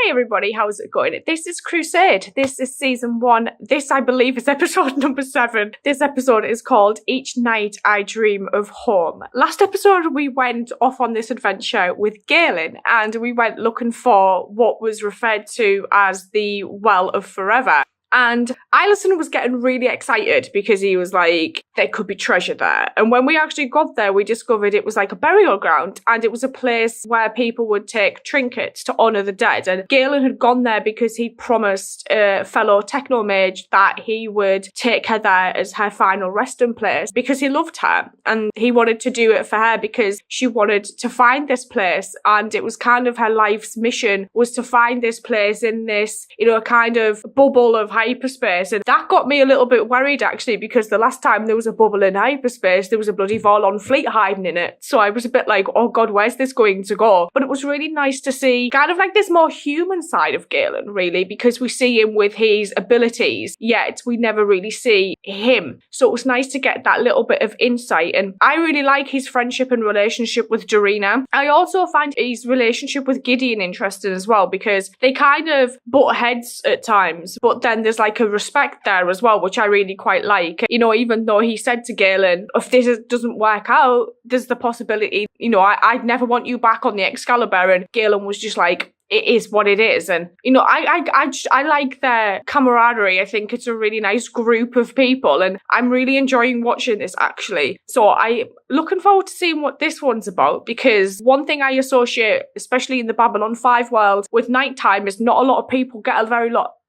Hi everybody, how's it going? This is Crusade. This is season 1. This, I believe, is episode number 7. This episode is called Each Night I Dream of Home. Last episode we went off on this adventure with Galen and we went looking for what was referred to as the Well of Forever. And Ileson was getting really excited because he was like, there could be treasure there. And when we actually got there, we discovered it was like a burial ground and it was a place where people would take trinkets to honour the dead. And Galen had gone there because he promised a fellow techno mage that he would take her there as her final resting place because he loved her. And he wanted to do it for her because she wanted to find this place. And it was kind of her life's mission was to find this place in this, kind of bubble of hyperspace. And that got me a little bit worried actually, because the last time there was a bubble in hyperspace, there was a bloody Vorlon fleet hiding in it. So I was a bit like, oh god, where's this going to go? But it was really nice to see kind of like this more human side of Galen, really, because we see him with his abilities, yet we never really see him. So it was nice to get that little bit of insight. And I really like his friendship and relationship with Dorina. I also find his relationship with Gideon interesting as well, because they kind of butt heads at times, but then there's like a respect there as well, which I really quite like. Even though he said to Galen, if this doesn't work out, there's the possibility, I'd never want you back on the Excalibur. And Galen was just like, it is what it is. And, I like their camaraderie. I think it's a really nice group of people and I'm really enjoying watching this actually. So I'm looking forward to seeing what this one's about, because one thing I associate, especially in the Babylon 5 world, with nighttime is not a lot of people get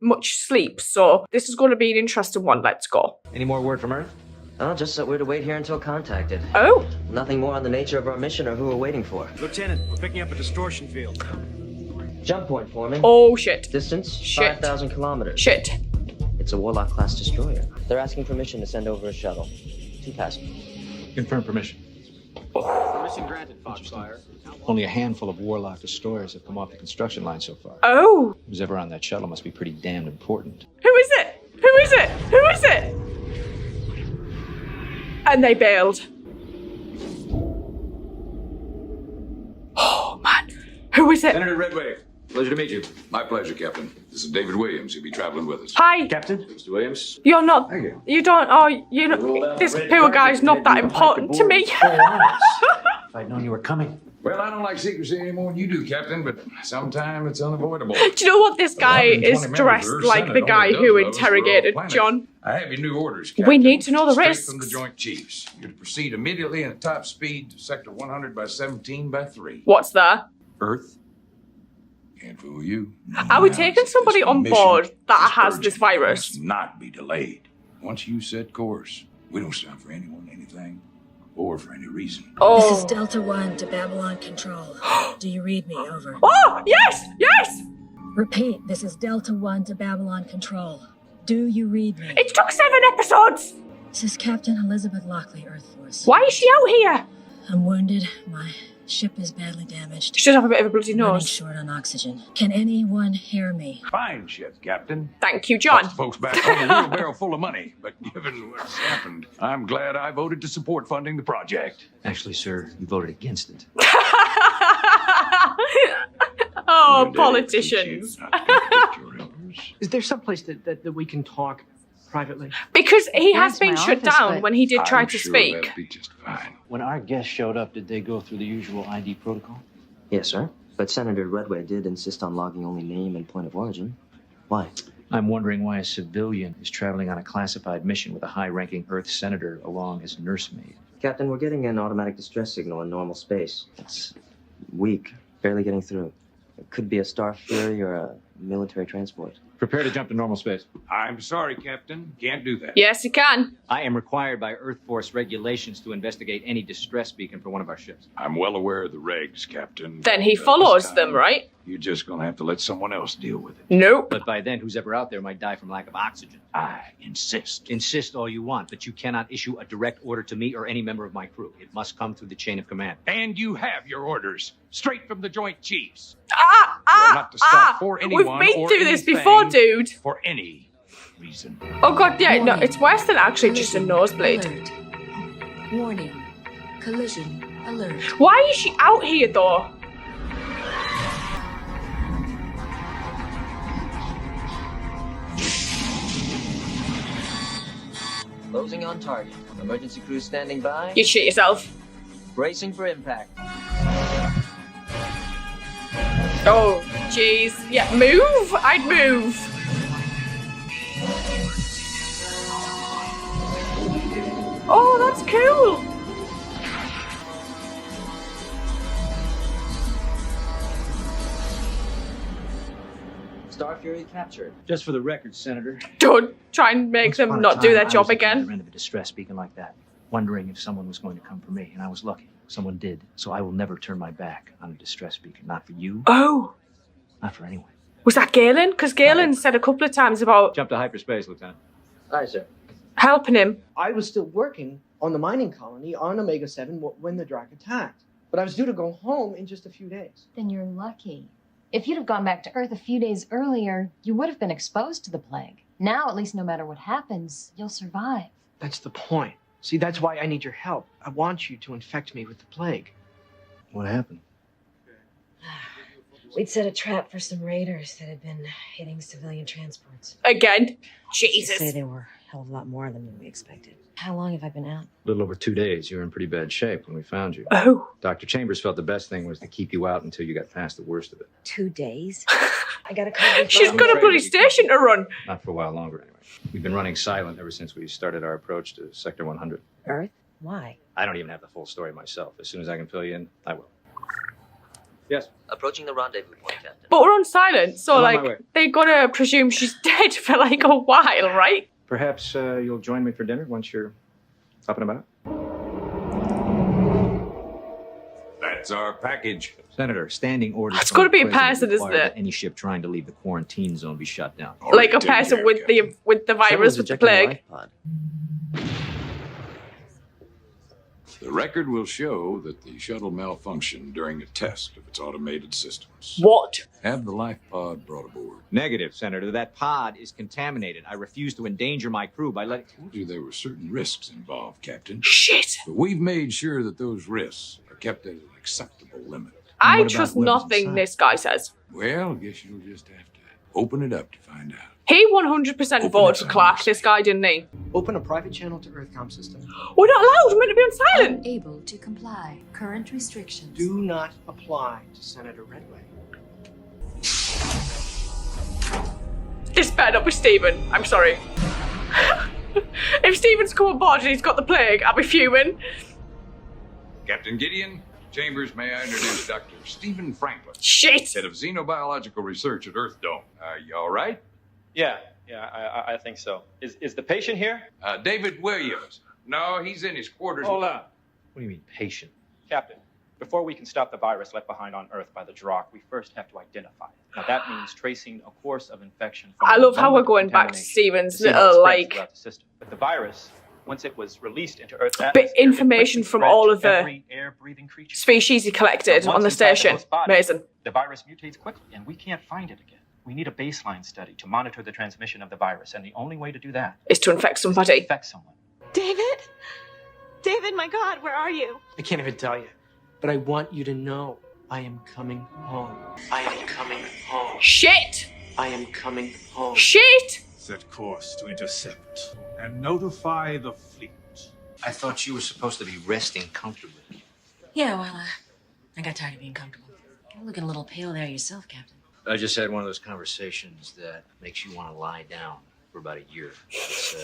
much sleep. So this is going to be an interesting one. Let's go. Any more word from Earth? Oh, just that we're to wait here until contacted. Oh. Nothing more on the nature of our mission or who we're waiting for. Lieutenant, we're picking up a distortion field. Jump point forming. Oh, shit. Distance, Shit. 5,000 kilometers. Shit. It's a Warlock-class destroyer. They're asking permission to send over a shuttle. 2 passengers. Confirm permission. Permission granted, Foxfire. Only a handful of Warlock destroyers have come off the construction line so far. Oh. Who's ever on that shuttle must be pretty damned important. Who is it? Who is it? Who is it? And they bailed. Oh, man. Who is it? Senator Redway, Pleasure to meet you. my pleasure, Captain. This is David Williams. He'll be traveling with us. Hi. Captain? Mr. Williams? You're not... Thank you. You don't... Oh, you know... This poor guy's not that important to me. If I'd known you were coming. Well, I don't like secrecy any more than you do, Captain, but sometimes it's unavoidable. Do you know what? This guy 120 is members dressed are like the Senate, guy only a who dozen of us were interrogated off planet. John. I have your new orders, We Captain. need to know the Straight risks. from the Joint Chiefs. You're to proceed immediately and at top speed to Sector 100 by 17 by 3. What's there? Earth? Can't fool you. Are we taking somebody on board that has this virus? Must not be delayed. Once you set course, we don't stop for anyone, anything, or for any reason. Oh. This is Delta 1 to Babylon Control. Do you read me? Over. Oh, yes, yes. Repeat, this is Delta 1 to Babylon Control. Do you read me? It took 7 episodes. This is Captain Elizabeth Lockley, Earth Force. Why is she out here? I'm wounded. My ship is badly damaged. She should have a bit of a bloody Running nose. short on oxygen. Can anyone hear me? Fine ship, Captain. Thank you, John. Lots of folks back home a wheelbarrow full of money, but given what's happened, I'm glad I voted to support funding the project. Actually, sir, you voted against it. Oh, One day, politicians. since you've not kept your elders. Is there someplace that we can talk privately? Because he has There's been my shut office, down but when he did try I'm to sure speak. that'll be just fine. When our guests showed up, did they go through the usual ID protocol? Yes, sir. But Senator Redway did insist on logging only name and point of origin. Why? I'm wondering why a civilian is traveling on a classified mission with a high-ranking Earth senator along as nursemaid. Captain, we're getting an automatic distress signal in normal space. It's weak, barely getting through. It could be a Star Fury or a military transport. Prepare to jump to normal space. I'm sorry, Captain. Can't do that. Yes, he can. I am required by Earth Force regulations to investigate any distress beacon for one of our ships. I'm well aware of the regs, Captain. Then he but, follows this them, time, right? You're just gonna have to let someone else deal with it. Nope. But by then, who's ever out there might die from lack of oxygen. I insist. Insist all you want, but you cannot issue a direct order to me or any member of my crew. It must come through the chain of command. And you have your orders, straight from the Joint Chiefs. Ah, not to stop for We've anyone been or through this anything. before, dude. For any reason. Oh god, yeah, no, it's worse than actually just a nosebleed. Alert. Warning. Collision alert. Why is she out here, though? Closing on target. Emergency crew standing by. You shit yourself. Bracing for impact. Oh, jeez. Yeah, move. I'd move. Oh, that's cool. Star Fury captured. Just for the record, Senator. Don't try and make Once upon them a not do time, their I job was at the again. other end of a distress beacon like that, wondering if someone was going to come for me, and I was lucky. Someone did. So I will never turn my back on a distress beacon. Not for you, Oh, not for anyone. was that Galen? Because Galen said a couple of times about Jump to hyperspace, Lieutenant. Aye, sir. helping him. I was still working on the mining colony on Omega-7 when the Drac attacked. But I was due to go home in just a few days. Then you're lucky. If you'd have gone back to Earth a few days earlier, you would have been exposed to the plague. Now, at least no matter what happens, you'll survive. That's the point. See, that's why I need your help. I want you to infect me with the plague. What happened? We'd set a trap for some raiders that had been hitting civilian transports. Again. They say Jesus. there were a hell of a lot more than we expected. How long have I been out? A little over 2 days. You were in pretty bad shape when we found you. Oh. Dr. Chambers felt the best thing was to keep you out until you got past the worst of it. 2 days? I gotta come. She's got a bloody station to run. Not for a while longer, anyway. We've been running silent ever since we started our approach to Sector 100. Earth? Why? I don't even have the full story myself. As soon as I can fill you in, I will. Yes. Approaching the rendezvous point, Captain. But we're on silent, so I'm on my like way. they gotta presume she's dead for like a while, right? Perhaps you'll join me for dinner once you're up and about? That's our package. Senator, standing orders. It's from gotta the be a president person, isn't require it? that any ship trying to leave the quarantine zone be shut down. Like a Already taken person care of, with Captain. the virus, with the plague. The record will show that the shuttle malfunctioned during a test of its automated systems. What? Have the life pod brought aboard. Negative, Senator. That pod is contaminated. I refuse to endanger my crew by letting... I told you there were certain risks involved, Captain. Shit. But we've made sure that those risks are kept at an acceptable limit. I what about trust weapons nothing inside? this guy says. Well, I guess you'll just have to open it up to find out. He 100% voted for Clark, this guy, didn't he? Open a private channel to EarthCom system. We're not allowed, we're meant to be on silent. Unable to comply. Current restrictions. Do not apply to Senator Redway. This better not be Stephen, I'm sorry. If Stephen's come on board and he's got the plague, I'll be fuming. Captain Gideon, Chambers, may I introduce Dr. Stephen Franklin, Shit. head of xenobiological research at Earth Dome. You all right? Yeah, I think so. Is the patient here? David Williams. No, he's in his quarters. Hold on. What do you mean, patient? Captain, before we can stop the virus left behind on Earth by the Drac, we first have to identify it. Now that means tracing a course of infection from I the love how we're moment of going back to contamination Stephen's to see how it little, spreads like, throughout the system. But the virus, once it was released into Earth's bit atmosphere, it information quickly from spread all to of the every air-breathing creature. species he collected Now, on the once inside station. host body, Amazing. The virus mutates quickly, and we can't find it again. We need a baseline study to monitor the transmission of the virus, and the only way to do that Is to infect is to somebody. infect someone. David? David, my God, where are you? I can't even tell you, but I want you to know I am coming home. I am coming home. Shit. I am coming home. Shit. Set course to intercept and notify the fleet. I thought you were supposed to be resting comfortably. Yeah, well, I got tired of being comfortable. You're looking a little pale there yourself, Captain. I just had one of those conversations that makes you want to lie down for about a year. It's,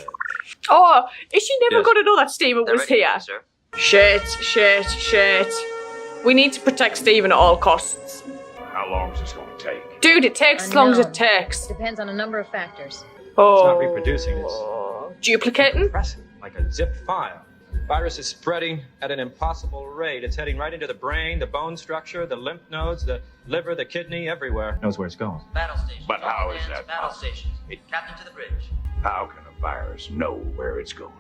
Oh, is she never Yes. going to know that Stephen was here? Sir. Shit. We need to protect Stephen at all costs. How long is this going to take? Dude, it takes as long as it Unknown. takes. Depends on a number of factors. Oh. It's not reproducing, it's Duplicating? compressing like a zip file. Virus is spreading at an impossible rate. It's heading right into the brain, the bone structure, the lymph nodes, the liver, the kidney, everywhere. Knows where it's going. Battle station. But how is that Battle possible? station. Captain to the bridge. How can a virus know where it's going?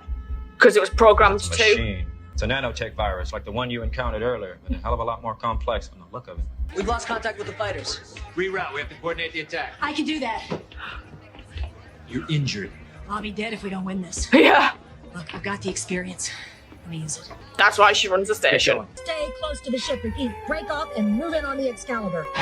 Because it was programmed It's a to. machine. It's a nanotech virus, like the one you encountered earlier, but a hell of a lot more complex from the look of it. We've lost contact with the fighters. Reroute. We have to coordinate the attack. I can do that. you're injured. I'll be dead if we don't win this. Yeah. Look, I've got the experience. Let me use it. That's why she runs the station. Stay close to the ship. Repeat. Break off and move in on the Excalibur. 30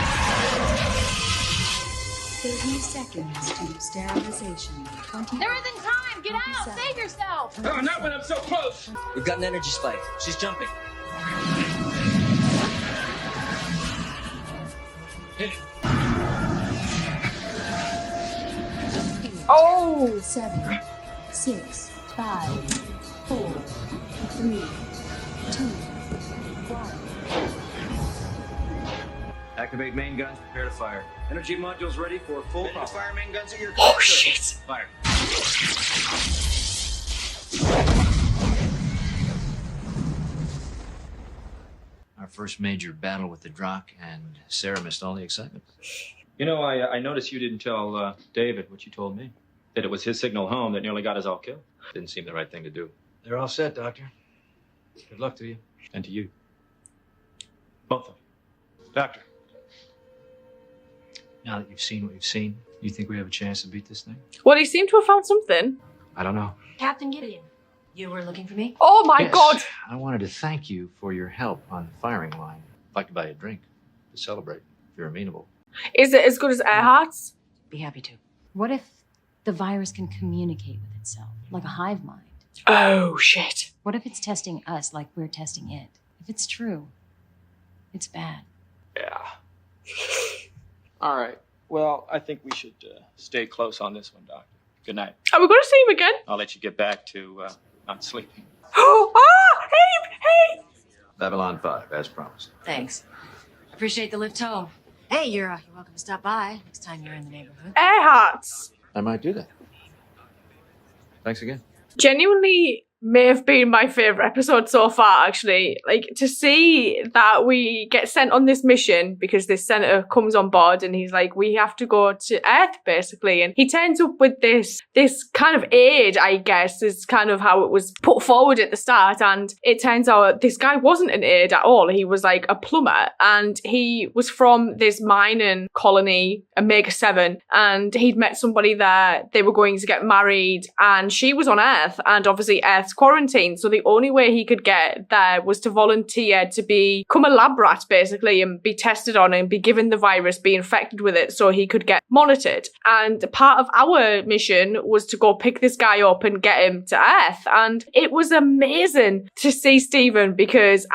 seconds to sterilization. 20. There isn't time! time! Get out! Save yourself! Oh, not when I'm so close! We've got an energy spike. She's jumping. Hit it. Oh! 7, 6, 5, 4, 3, 2, 1. Activate main guns, prepare to fire. Energy modules ready for full power. Fire main guns at your Oh shit! Fire. Our first major battle with the Drac, and Sarah missed all the excitement. You know, I noticed you didn't tell David what you told me. That it was his signal home that nearly got us all killed. Didn't seem the right thing to do. They're all set, Doctor. Good luck to you. And to you. Both of you. Doctor. Now that you've seen what you've seen, you think we have a chance to beat this thing? Well, he seemed to have found something. I don't know. Captain Gideon, you were looking for me? Oh my Yes, god! I wanted to thank you for your help on the firing line. I'd like to buy you a drink to celebrate, if you're amenable. Is it as good as Earhart's? Be happy to. What if the virus can communicate with itself, like a hive mind? Oh shit. What if it's testing us like we're testing it? If it's true, it's bad. Yeah. All right. Well, I think we should stay close on this one, Doctor. Good night. Are we going to see him again? I'll let you get back to not sleeping. Ah! Hey! Hey! Babylon 5, as promised. Thanks. Appreciate the lift home. Hey, you're welcome to stop by next time you're in the neighborhood. Earhart's. I might do that. Thanks again. Genuinely may have been my favourite episode so far, actually. Like, to see that we get sent on this mission because this senator comes on board and he's like, we have to go to Earth, basically. And he turns up with this kind of aid, I guess, is kind of how it was put forward at the start. And it turns out this guy wasn't an aid at all. He was like a plumber, and he was from this mining colony, Omega-7, and he'd met somebody there. They were going to get married, and she was on Earth, and obviously Earth's quarantine, so the only way he could get there was to volunteer to become a lab rat, basically, and be tested on and be given the virus, be infected with it, so he could get monitored. And part of our mission was to go pick this guy up and get him to Earth. And it was amazing to see Stephen, because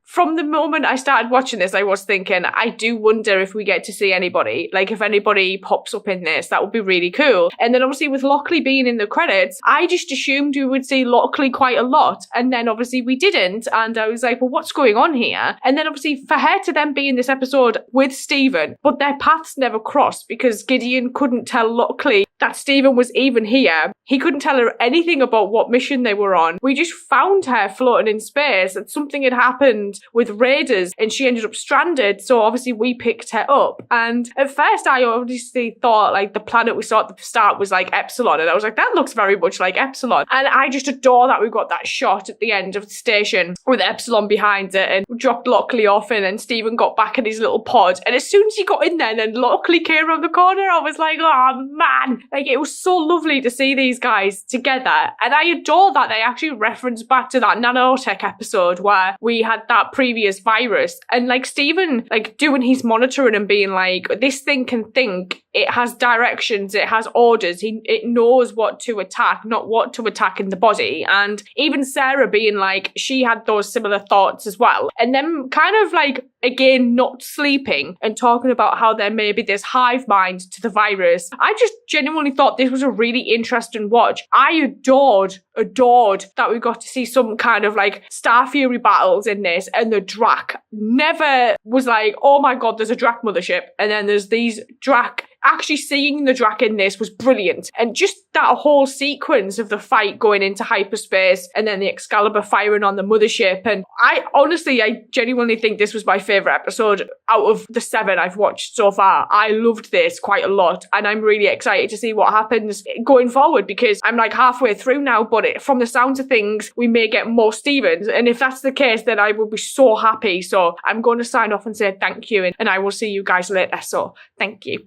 from the moment I started watching this, I was thinking, I do wonder if we get to see anybody. Like, if anybody pops up in this, that would be really cool. And then obviously with Lockley being in the credits, I just assumed we would see Lockley quite a lot, and then obviously we didn't, and I was like, well, what's going on here? And then obviously for her to then be in this episode with Stephen, but their paths never crossed because Gideon couldn't tell Lockley that Stephen was even here. He couldn't tell her anything about what mission they were on. We just found her floating in space, and something had happened with raiders and she ended up stranded, so obviously we picked her up. And at first I obviously thought like the planet we saw at the start was like Epsilon, and I was like, that looks very much like Epsilon. And I just adore that we got that shot at the end of the station with Epsilon behind it, and we dropped Lockley off, and then Stephen got back in his little pod, and as soon as he got in there and then Lockley came around the corner, I was like, oh man, like it was so lovely to see these guys together. And I adore that they actually referenced back to that nanotech episode where we had that previous virus, and like Stephen like doing his monitoring and being like, this thing can think, it has directions, it has orders, it knows what to attack, not what to attack in the body. And even Sarah being like, she had those similar thoughts as well. And then kind of like, again, not sleeping and talking about how there may be this hive mind to the virus. I just genuinely thought this was a really interesting watch. I adored that we got to see some kind of like Star Fury battles in this, and the Drac never was like, oh my god, there's a Drac mothership, and then there's these Drac. Actually seeing the Drac in this was brilliant. And just that whole sequence of the fight going into hyperspace and then the Excalibur firing on the mothership. And I genuinely think this was my favourite episode out of the 7 I've watched so far. I loved this quite a lot, and I'm really excited to see what happens going forward, because I'm like halfway through now, but from the sounds of things, we may get more Stevens. And if that's the case, then I will be so happy. So I'm going to sign off and say thank you, and I will see you guys later. So thank you.